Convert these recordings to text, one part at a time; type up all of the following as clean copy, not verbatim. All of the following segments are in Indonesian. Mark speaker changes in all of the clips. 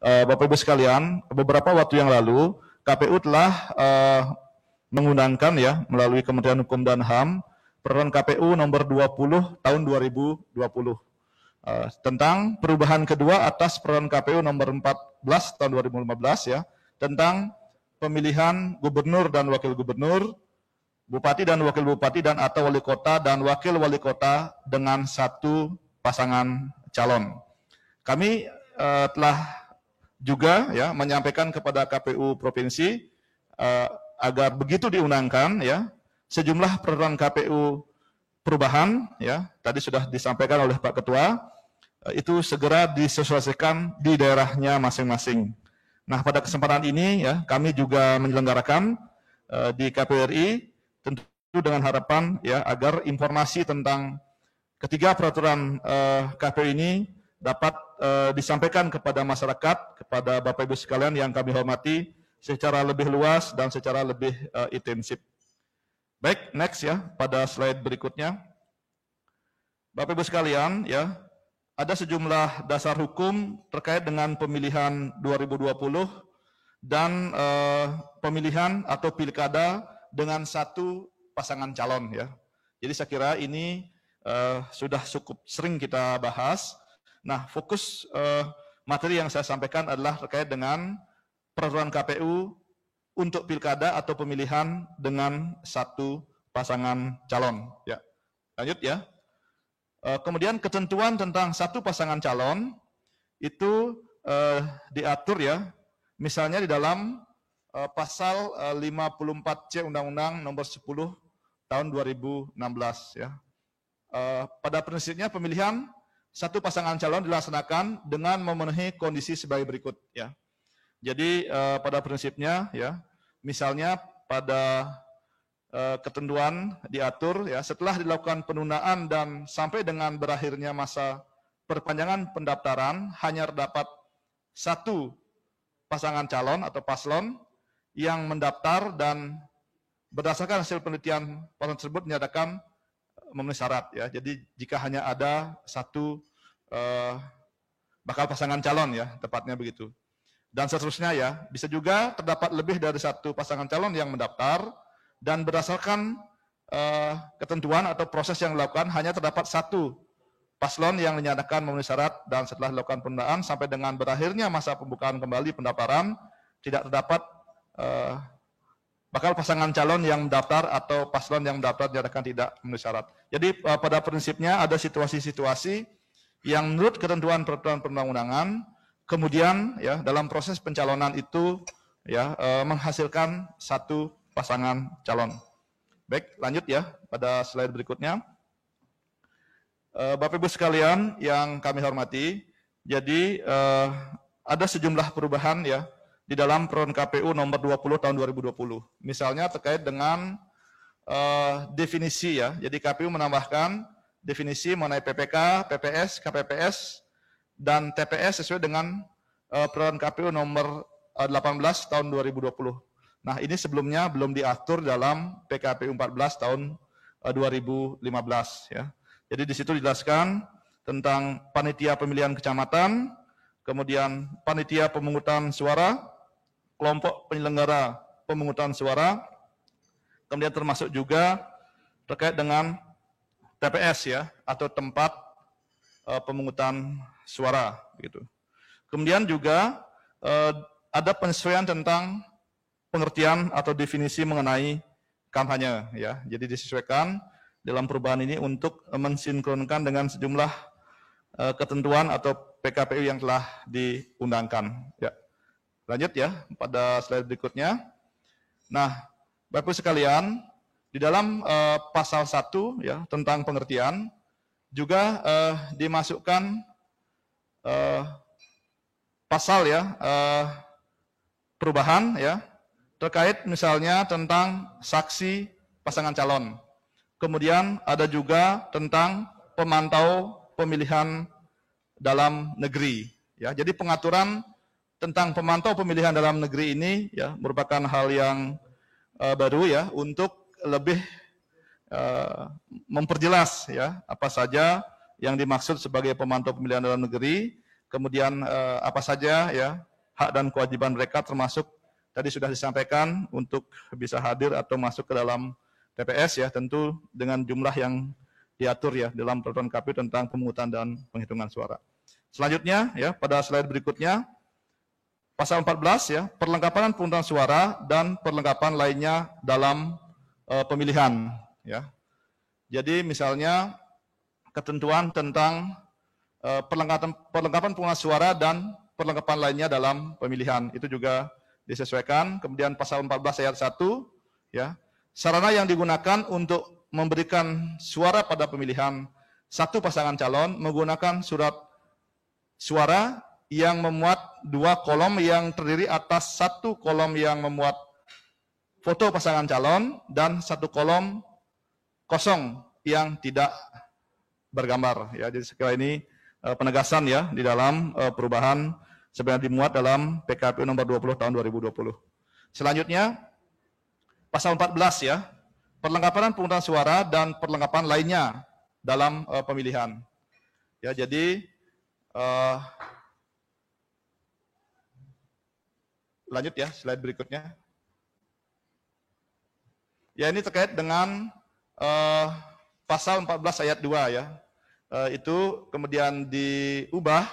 Speaker 1: Bapak Ibu sekalian, beberapa waktu yang lalu KPU telah mengundangkan ya melalui Kementerian Hukum dan HAM Peraturan KPU nomor 20 tahun 2020 tentang perubahan kedua atas Peraturan KPU nomor 14 tahun 2015 ya tentang pemilihan gubernur dan wakil gubernur, bupati dan wakil bupati dan atau wali kota dan wakil wali kota dengan satu pasangan calon. Kami telah juga ya menyampaikan kepada KPU provinsi agar begitu diundangkan ya sejumlah peraturan KPU perubahan ya tadi sudah disampaikan oleh Pak Ketua itu segera disosialisasikan di daerahnya masing-masing. Nah, pada kesempatan ini ya kami juga menyelenggarakan di KPU RI tentu dengan harapan ya agar informasi tentang ketiga peraturan KPU ini dapat disampaikan kepada masyarakat, kepada Bapak Ibu sekalian yang kami hormati secara lebih luas dan secara lebih intensif. Baik, next ya, pada slide berikutnya. Bapak Ibu sekalian ya, ada sejumlah dasar hukum terkait dengan pemilihan 2020 dan pemilihan atau pilkada dengan satu pasangan calon ya. Jadi saya kira ini sudah cukup sering kita bahas. Nah, fokus materi yang saya sampaikan adalah terkait dengan peraturan KPU untuk pilkada atau pemilihan dengan satu pasangan calon. Ya, lanjut ya. Kemudian ketentuan tentang satu pasangan calon itu diatur ya, misalnya di dalam pasal 54C Undang-Undang Nomor 10 Tahun 2016 ya. Pada prinsipnya pemilihan satu pasangan calon dilaksanakan dengan memenuhi kondisi sebagai berikut ya. Jadi pada prinsipnya ya, misalnya pada ketentuan diatur ya setelah dilakukan penundaan dan sampai dengan berakhirnya masa perpanjangan pendaftaran hanya terdapat satu pasangan calon atau paslon yang mendaftar dan berdasarkan hasil penelitian paslon tersebut menyatakan memenuhi syarat ya. Jadi jika hanya ada satu bakal pasangan calon ya, tepatnya begitu. Dan seterusnya ya, bisa juga terdapat lebih dari satu pasangan calon yang mendaftar dan berdasarkan ketentuan atau proses yang dilakukan hanya terdapat satu paslon yang dinyatakan memenuhi syarat dan setelah dilakukan penundaan sampai dengan berakhirnya masa pembukaan kembali pendaftaran tidak terdapat bakal pasangan calon yang mendaftar atau paslon yang mendaftar dinyatakan tidak memenuhi syarat. Jadi pada prinsipnya ada situasi-situasi yang menurut ketentuan peraturan perundang-undangan kemudian ya dalam proses pencalonan itu ya menghasilkan satu pasangan calon. Baik, lanjut ya pada slide berikutnya. Bapak Ibu sekalian yang kami hormati, jadi ada sejumlah perubahan ya di dalam Peraturan KPU nomor 20 tahun 2020. Misalnya terkait dengan definisi ya. Jadi KPU menambahkan definisi mengenai PPK, PPS, KPPS, dan TPS sesuai dengan Peraturan KPU nomor 18 tahun 2020. Nah, ini sebelumnya belum diatur dalam PKPU 14 tahun 2015 ya. Jadi di situ dijelaskan tentang panitia pemilihan kecamatan, kemudian panitia pemungutan suara, kelompok penyelenggara pemungutan suara, kemudian termasuk juga terkait dengan TPS ya atau tempat pemungutan suara gitu. Kemudian juga ada penyesuaian tentang pengertian atau definisi mengenai kampanye ya. Jadi disesuaikan dalam perubahan ini untuk mensinkronkan dengan sejumlah ketentuan atau PKPU yang telah diundangkan ya. Lanjut ya pada slide berikutnya. Nah, Bapak Ibu sekalian, di dalam pasal 1 ya tentang pengertian juga dimasukkan pasal ya perubahan ya terkait misalnya tentang saksi pasangan calon. Kemudian ada juga tentang pemantau pemilihan dalam negeri ya. Jadi pengaturan tentang pemantau pemilihan dalam negeri ini ya merupakan hal yang baru ya untuk lebih memperjelas ya apa saja yang dimaksud sebagai pemantau pemilihan dalam negeri, kemudian apa saja ya hak dan kewajiban mereka, termasuk tadi sudah disampaikan untuk bisa hadir atau masuk ke dalam TPS ya, tentu dengan jumlah yang diatur ya dalam peraturan KPU tentang pemungutan dan penghitungan suara. Selanjutnya ya, pada slide berikutnya, pasal 14 ya, perlengkapan pemungutan suara dan perlengkapan lainnya dalam pemilihan ya. Jadi misalnya ketentuan tentang perlengkapan pemungutan suara dan perlengkapan lainnya dalam pemilihan itu juga disesuaikan. Kemudian pasal 14 ayat 1 ya, sarana yang digunakan untuk memberikan suara pada pemilihan satu pasangan calon menggunakan surat suara yang memuat 2 kolom yang terdiri atas 1 kolom yang memuat foto pasangan calon dan 1 kolom kosong yang tidak bergambar ya. Jadi sekali ini penegasan ya di dalam perubahan sebenarnya dimuat dalam PKPU nomor 20 tahun 2020. Selanjutnya pasal 14 ya, perlengkapan pemungutan suara dan perlengkapan lainnya dalam pemilihan. Ya, jadi lanjut ya, slide berikutnya. Ya, ini terkait dengan pasal 14 ayat 2 ya. Itu kemudian diubah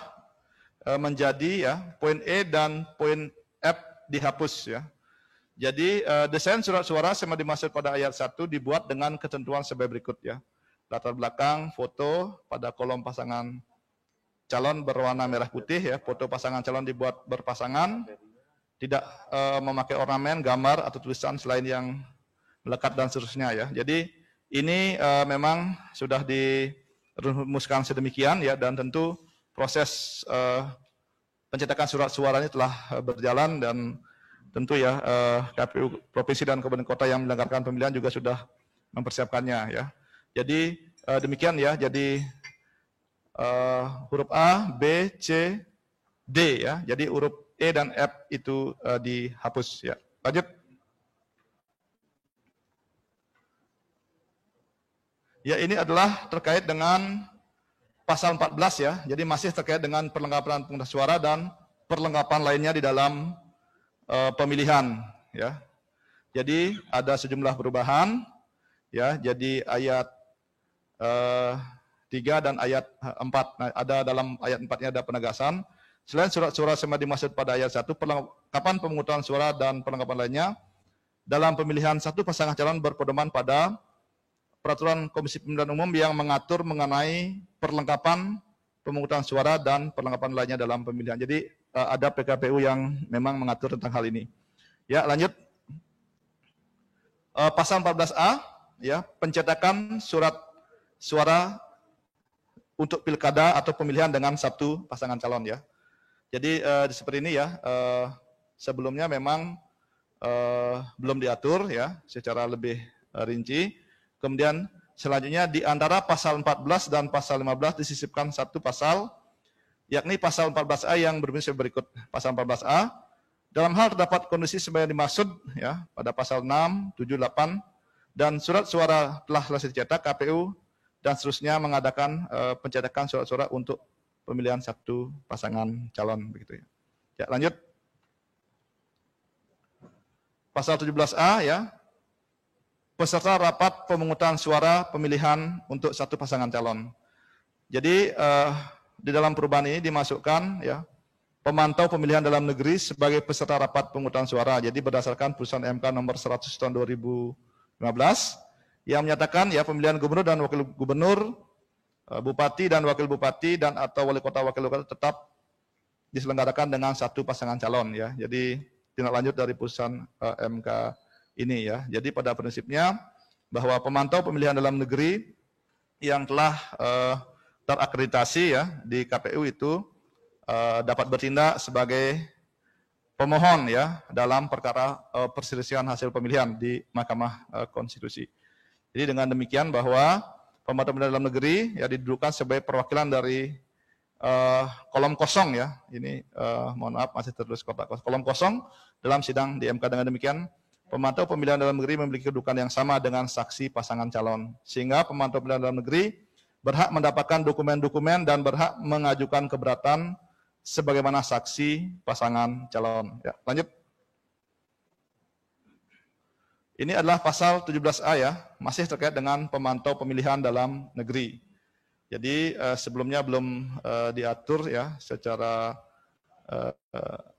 Speaker 1: menjadi ya poin E dan poin F dihapus ya. Jadi desain surat suara sama dimaksud pada ayat 1 dibuat dengan ketentuan sebagai berikut ya. Latar belakang foto pada kolom pasangan calon berwarna merah putih ya. Foto pasangan calon dibuat berpasangan, tidak memakai ornamen, gambar atau tulisan selain yang melekat dan seterusnya ya. Jadi ini memang sudah dirumuskan sedemikian ya, dan tentu proses pencetakan surat suaranya telah berjalan, dan tentu ya KPU Provinsi dan Kabupaten Kota yang menyelenggarakan pemilihan juga sudah mempersiapkannya ya. Jadi demikian ya, jadi huruf A, B, C, D ya. Jadi huruf E dan F itu dihapus ya. Lanjut. Ya, ini adalah terkait dengan pasal 14 ya. Jadi masih terkait dengan perlengkapan pemungutan suara dan perlengkapan lainnya di dalam pemilihan ya. Jadi ada sejumlah perubahan ya. Jadi ayat 3 dan ayat 4. Nah, ada dalam ayat 4-nya ada penegasan. Selain surat suara sama dimaksud pada ayat 1, perlengkapan pemungutan suara dan perlengkapan lainnya dalam pemilihan satu pasangan calon berpedoman pada Peraturan Komisi Pemilihan Umum yang mengatur mengenai perlengkapan pemungutan suara dan perlengkapan lainnya dalam pemilihan. Jadi ada PKPU yang memang mengatur tentang hal ini. Ya, lanjut. Pasal 14A, ya, pencetakan surat suara untuk pilkada atau pemilihan dengan satu pasangan calon ya. Jadi seperti ini ya. Sebelumnya memang belum diatur ya secara lebih rinci. Kemudian selanjutnya di antara pasal 14 dan pasal 15 disisipkan satu pasal, yakni pasal 14A yang berbunyi sebagai berikut. Pasal 14A, dalam hal terdapat kondisi sebagaimana dimaksud ya pada pasal 6, 7, 8, dan surat suara telah selesai dicetak, KPU dan seterusnya mengadakan pencetakan surat suara untuk pemilihan satu pasangan calon begitu ya. Ya, lanjut. Pasal 17A ya. Peserta rapat pemungutan suara pemilihan untuk satu pasangan calon. Jadi di dalam perubahan ini dimasukkan ya pemantau pemilihan dalam negeri sebagai peserta rapat pemungutan suara. Jadi berdasarkan putusan MK nomor 100 tahun 2015 yang menyatakan ya pemilihan gubernur dan wakil gubernur, bupati dan wakil bupati dan atau wali kota wakil kota tetap diselenggarakan dengan satu pasangan calon ya. Jadi tindak lanjut dari putusan MK ini ya. Jadi pada prinsipnya bahwa pemantau pemilihan dalam negeri yang telah terakreditasi ya di KPU itu dapat bertindak sebagai pemohon ya dalam perkara perselisihan hasil pemilihan di Mahkamah Konstitusi. Jadi dengan demikian bahwa pemantau pemilihan dalam negeri ya didudukkan sebagai perwakilan dari kolom kosong ya. Ini mohon maaf masih tertulis kotak kosong. Kolom kosong dalam sidang di MK. Dengan demikian pemantau pemilihan dalam negeri memiliki kedudukan yang sama dengan saksi pasangan calon. Sehingga pemantau pemilihan dalam negeri berhak mendapatkan dokumen-dokumen dan berhak mengajukan keberatan sebagaimana saksi pasangan calon. Ya, lanjut. Ini adalah pasal 17A ya, masih terkait dengan pemantau pemilihan dalam negeri. Jadi sebelumnya belum diatur ya secara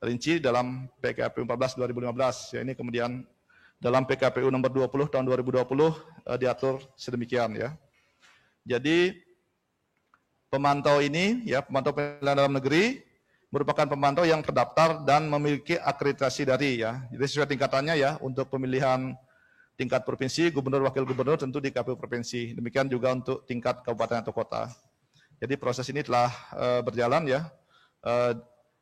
Speaker 1: rinci dalam PKPU 14 2015. Ya, ini kemudian dalam PKPU nomor 20 tahun 2020 diatur sedemikian ya. Jadi pemantau ini ya, pemantau pemilihan dalam negeri merupakan pemantau yang terdaftar dan memiliki akreditasi dari ya. Jadi sesuai tingkatannya ya, untuk pemilihan tingkat provinsi, gubernur, wakil gubernur tentu di KPU provinsi. Demikian juga untuk tingkat kabupaten atau kota. Jadi proses ini telah berjalan ya,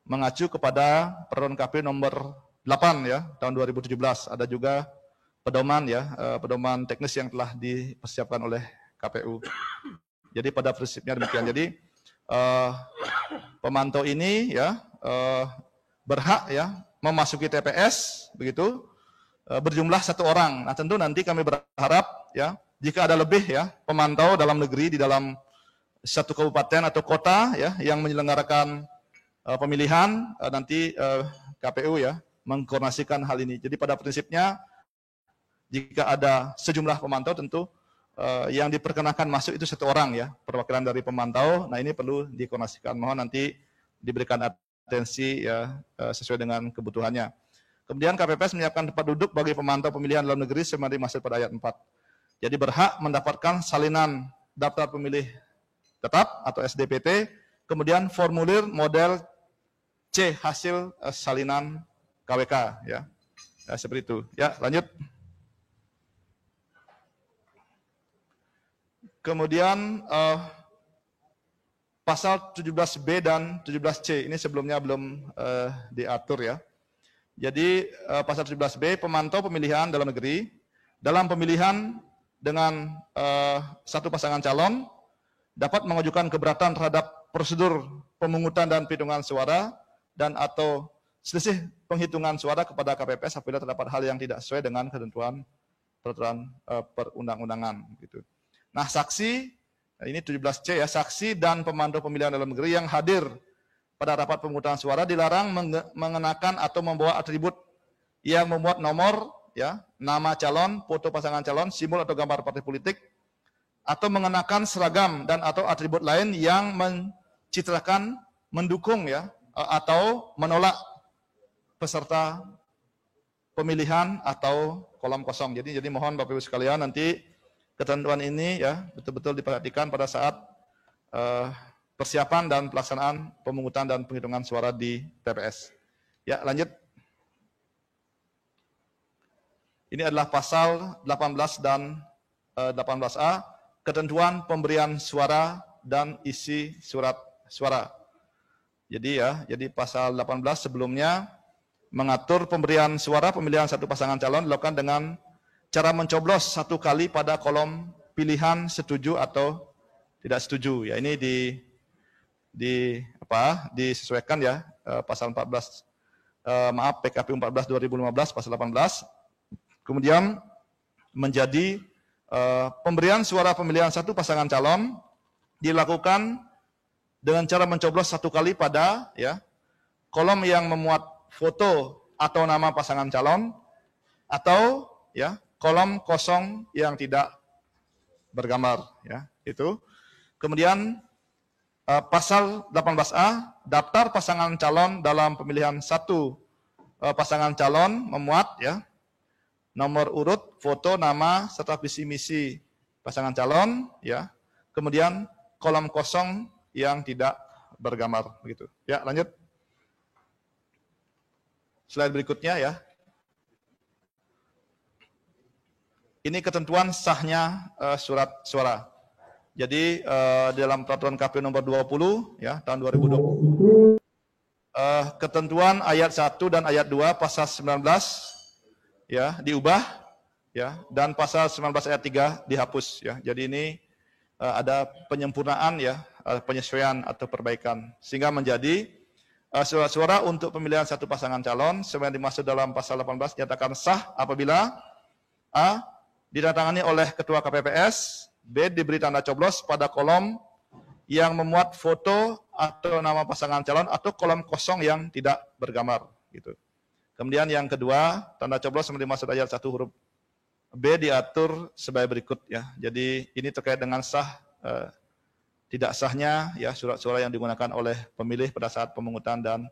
Speaker 1: mengacu kepada peraturan KPU nomor 8 ya tahun 2017. Ada juga pedoman ya, pedoman teknis yang telah dipersiapkan oleh KPU. Jadi pada prinsipnya demikian. Jadi pemantau ini ya berhak ya memasuki TPS begitu, berjumlah 1 orang. Nah tentu nanti kami berharap ya jika ada lebih ya pemantau dalam negeri di dalam satu kabupaten atau kota ya yang menyelenggarakan pemilihan, nanti KPU ya mengkoordinasikan hal ini. Jadi pada prinsipnya jika ada sejumlah pemantau tentu yang diperkenakan masuk itu 1 orang ya, perwakilan dari pemantau. Nah ini perlu dikoordinasikan. Mohon nanti diberikan atensi ya sesuai dengan kebutuhannya. Kemudian KPPS menyiapkan tempat duduk bagi pemantau pemilihan dalam negeri sebagaimana dimaksud pada ayat 4. Jadi berhak mendapatkan salinan daftar pemilih tetap atau SDPT, kemudian formulir model C hasil salinan KWK ya. Ya seperti itu. Ya, lanjut. Kemudian pasal 17B dan 17C ini sebelumnya belum diatur ya. Jadi pasal 17B pemantau pemilihan dalam negeri dalam pemilihan dengan satu pasangan calon dapat mengajukan keberatan terhadap prosedur pemungutan dan perhitungan suara dan atau selisih penghitungan suara kepada KPPS apabila terdapat hal yang tidak sesuai dengan ketentuan peraturan perundang-undangan gitu. Nah, saksi ini 17C ya, saksi dan pemantau pemilihan dalam negeri yang hadir pada rapat pemungutan suara dilarang mengenakan atau membawa atribut yang memuat nomor, ya, nama calon, foto pasangan calon, simbol atau gambar partai politik, atau mengenakan seragam dan atau atribut lain yang mencitrakan, mendukung, ya, atau menolak peserta pemilihan atau kolom kosong. Jadi mohon Bapak Ibu sekalian nanti ketentuan ini ya betul-betul diperhatikan pada saat persiapan dan pelaksanaan pemungutan dan penghitungan suara di TPS. Ya, lanjut. Ini adalah pasal 18 dan 18A, ketentuan pemberian suara dan isi surat suara. Jadi ya, jadi pasal 18 sebelumnya mengatur pemberian suara pemilihan satu pasangan calon dilakukan dengan cara mencoblos satu kali pada kolom pilihan setuju atau tidak setuju. Ya, ini disesuaikan ya pasal 14 PKPU 14 2015 pasal 18. Kemudian menjadi pemberian suara pemilihan satu pasangan calon dilakukan dengan cara mencoblos satu kali pada ya kolom yang memuat foto atau nama pasangan calon atau ya kolom kosong yang tidak bergambar ya itu. Kemudian pasal 18A, daftar pasangan calon dalam pemilihan satu pasangan calon memuat ya nomor urut, foto, nama serta visi misi pasangan calon ya. Kemudian kolom kosong yang tidak bergambar begitu. Ya, lanjut. Slide berikutnya ya. Ini ketentuan sahnya surat suara. Jadi dalam peraturan KPU nomor 20 ya tahun 2020 ketentuan ayat 1 dan ayat 2 pasal 19 ya diubah ya dan pasal 19 ayat 3 dihapus ya. Jadi ini ada penyempurnaan ya, penyesuaian atau perbaikan sehingga menjadi surat suara untuk pemilihan satu pasangan calon sesuai dimaksud dalam pasal 18 dinyatakan sah apabila A ditandatangani oleh ketua KPPS, B diberi tanda coblos pada kolom yang memuat foto atau nama pasangan calon atau kolom kosong yang tidak bergambar gitu. Kemudian yang kedua, tanda coblos yang dimaksud ayat 1 huruf B diatur sebagai berikut ya. Jadi ini terkait dengan sah tidak sahnya ya surat suara yang digunakan oleh pemilih pada saat pemungutan dan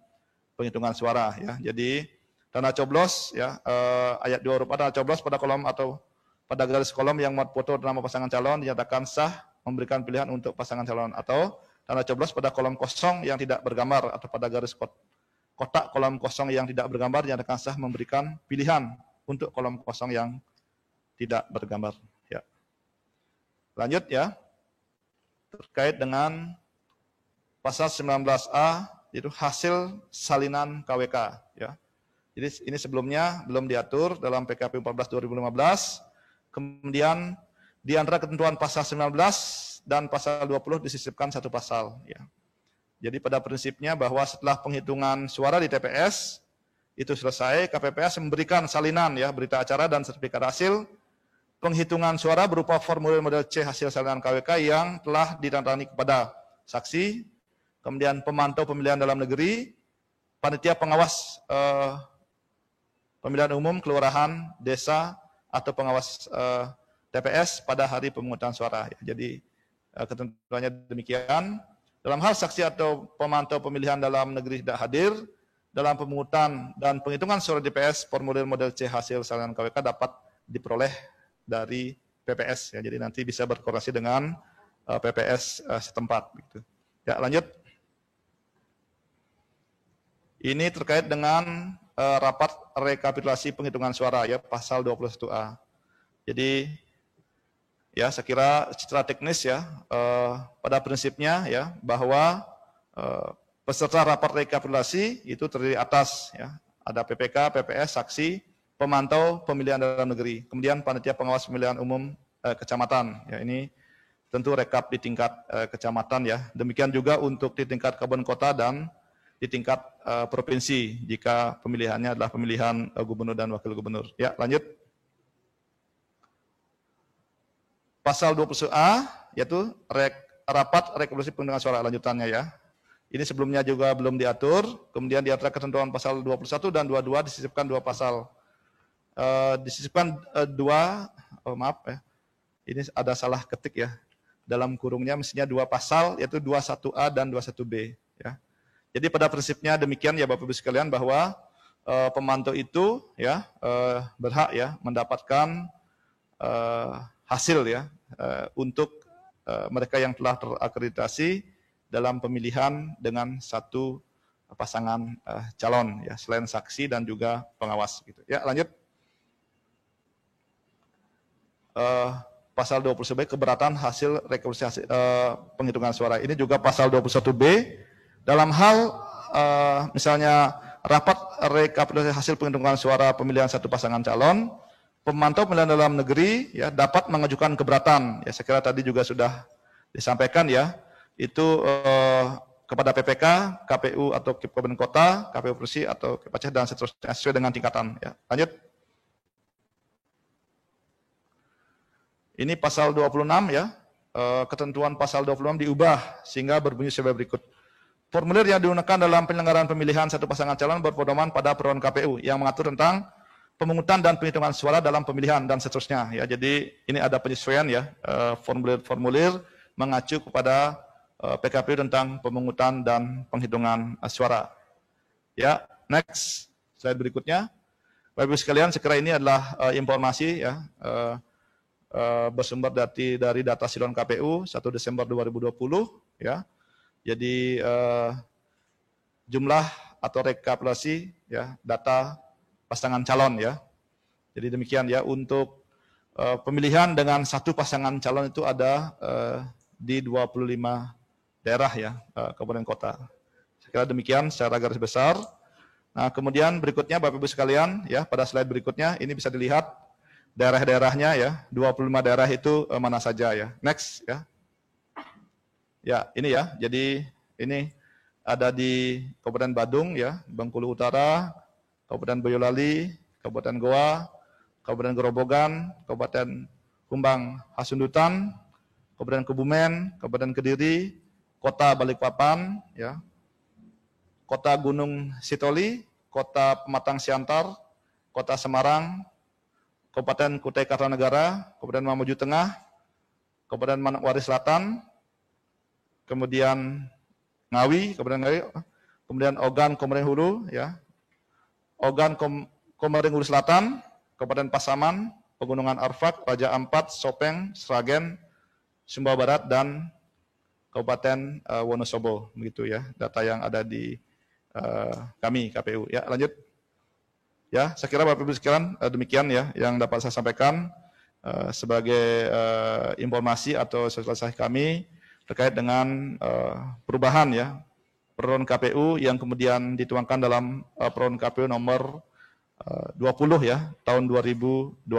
Speaker 1: penghitungan suara ya. Jadi tanda coblos ya ayat 2 huruf A, tanda coblos pada kolom atau pada garis kolom yang muat foto nama pasangan calon dinyatakan sah memberikan pilihan untuk pasangan calon, atau tanda coblos pada kolom kosong yang tidak bergambar atau pada garis kotak kolom kosong yang tidak bergambar dinyatakan sah memberikan pilihan untuk kolom kosong yang tidak bergambar ya. Lanjut ya. Terkait dengan pasal 19A itu hasil salinan KWK ya. Jadi ini sebelumnya belum diatur dalam PKP 14 2015. Kemudian di antara ketentuan pasal 19 dan pasal 20 disisipkan satu pasal ya. Jadi pada prinsipnya bahwa setelah penghitungan suara di TPS itu selesai, KPPS memberikan salinan ya berita acara dan sertifikat hasil penghitungan suara berupa formulir model C hasil salinan KWK yang telah ditandatangani kepada saksi, kemudian pemantau pemilihan dalam negeri, panitia pengawas pemilihan umum, kelurahan, desa, atau pengawas TPS pada hari pemungutan suara. Jadi ketentuannya demikian. Dalam hal saksi atau pemantau pemilihan dalam negeri tidak hadir, dalam pemungutan dan penghitungan suara DPS, formulir model C hasil salinan KWK dapat diperoleh dari PPS. Ya. Jadi nanti bisa berkoordinasi dengan PPS setempat. Gitu. Ya, lanjut. Ini terkait dengan rapat rekapitulasi penghitungan suara ya pasal 21A. Jadi ya saya kira secara teknis ya pada prinsipnya ya bahwa peserta rapat rekapitulasi itu terdiri atas ya ada PPK, PPS, saksi, pemantau pemilihan dalam negeri, kemudian panitia pengawas pemilihan umum kecamatan. Ya ini tentu rekap di tingkat kecamatan ya. Demikian juga untuk di tingkat kabupaten kota dan di tingkat provinsi jika pemilihannya adalah pemilihan gubernur dan wakil gubernur. Ya, lanjut. Pasal 20A yaitu rapat rekapitulasi penghitungan suara lanjutannya ya. Ini sebelumnya juga belum diatur, kemudian di antara ketentuan pasal 21 dan 22 disisipkan dua pasal. Disisipkan maaf ya. Ini ada salah ketik ya. Dalam kurungnya mestinya dua pasal yaitu 21A dan 21B ya. Jadi pada prinsipnya demikian ya Bapak Ibu sekalian bahwa pemantau itu ya berhak ya mendapatkan hasil ya untuk mereka yang telah terakreditasi dalam pemilihan dengan satu pasangan calon ya selain saksi dan juga pengawas gitu. Ya, lanjut. Pasal 21B keberatan hasil rekapitulasi penghitungan suara. Ini juga pasal 21B dalam hal misalnya rapat rekapitulasi hasil penghitungan suara pemilihan satu pasangan calon, pemantau pemilihan dalam negeri ya dapat mengajukan keberatan. Ya saya kira tadi juga sudah disampaikan ya. Itu kepada PPK, KPU atau Kabupaten Kota, KPU Provinsi atau KPC dan seterusnya sesuai dengan tingkatan ya. Lanjut. Ini pasal 26 ya. Ketentuan pasal 26 diubah sehingga berbunyi sebagai berikut. Formulir yang digunakan dalam penyelenggaraan pemilihan satu pasangan calon berpedoman pada peraturan KPU yang mengatur tentang pemungutan dan penghitungan suara dalam pemilihan dan seterusnya. Ya, jadi ini ada penyesuaian ya formulir mengacu kepada PKPU tentang pemungutan dan penghitungan suara. Ya, next slide berikutnya. Bapak Ibu sekalian, sekira ini adalah informasi ya bersumber dari data Silon KPU 1 Desember 2020 ya. Jadi jumlah atau rekapitulasi ya data pasangan calon ya. Jadi demikian ya untuk pemilihan dengan satu pasangan calon itu ada di 25 daerah ya kabupaten kota. Saya kira demikian secara garis besar. Nah, kemudian berikutnya Bapak Ibu sekalian ya pada slide berikutnya ini bisa dilihat daerah-daerahnya ya. 25 daerah itu mana saja ya. Next ya. Ya, ini ya. Jadi ini ada di Kabupaten Badung ya, Bengkulu Utara, Kabupaten Boyolali, Kabupaten Goa, Kabupaten Gerobogan, Kabupaten Kumbang Hasundutan, Kabupaten Kebumen, Kabupaten Kediri, Kota Balikpapan, ya, Kota Gunung Sitoli, Kota Pematang Siantar, Kota Semarang, Kabupaten Kutai Kartanegara, Kabupaten Mamuju Tengah, Kabupaten Manokwari Selatan, kemudian Ngawi, Kabupaten Ngawi, kemudian Ogan Komering Hulu, ya, Ogan Komering Hulu Selatan, Kabupaten Pasaman, Pegunungan Arfak, Raja Ampat, Sopeng, Sragen, Sumbawa Barat, dan Kabupaten Wonosobo, begitu ya, data yang ada di kami KPU. Ya, lanjut. Ya, saya kira Bapak Ibu sekalian demikian ya yang dapat saya sampaikan sebagai informasi atau sosialisasi kami terkait dengan perubahan ya peraturan KPU yang kemudian dituangkan dalam peraturan KPU nomor 20 ya tahun 2020.